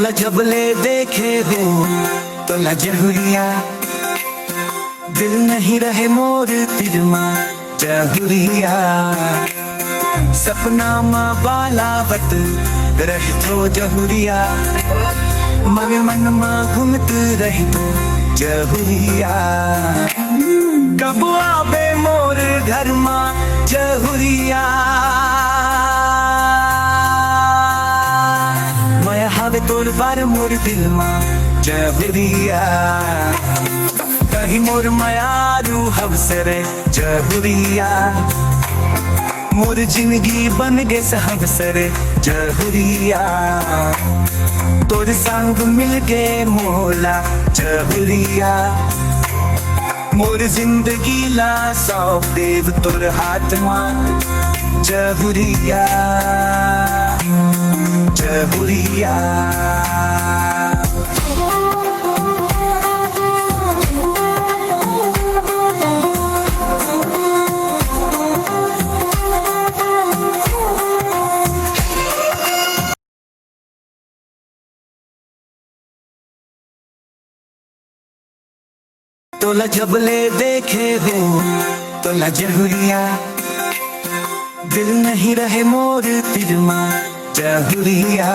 तोला जबले देखे हो तोला जहुरिया, दिल नहीं रहे मोर तिरमा जहुरिया। सपना माँ बालावत रह तो जहुरिया, मगे मन माँ घूमत रही तो जहुरिया। कब आबे मोर घर माँ जहुरिया, माया हावे तोर बार मोर दिल माँ जहुरिया। कहीं मोर मायारू हवसरे जहुरिया, मोर जिंदगी बन गे सहबसरे जहुरिया। तोर संग मिल गे मोला जहुरिया, मोर जिंदगी ला सौंप देव तोर हाथ मां जहुरिया जहुरिया। तोला जबले देखे हो तोला जहुरिया, दिल नहीं रहे मोर तिरमा जहुरिया।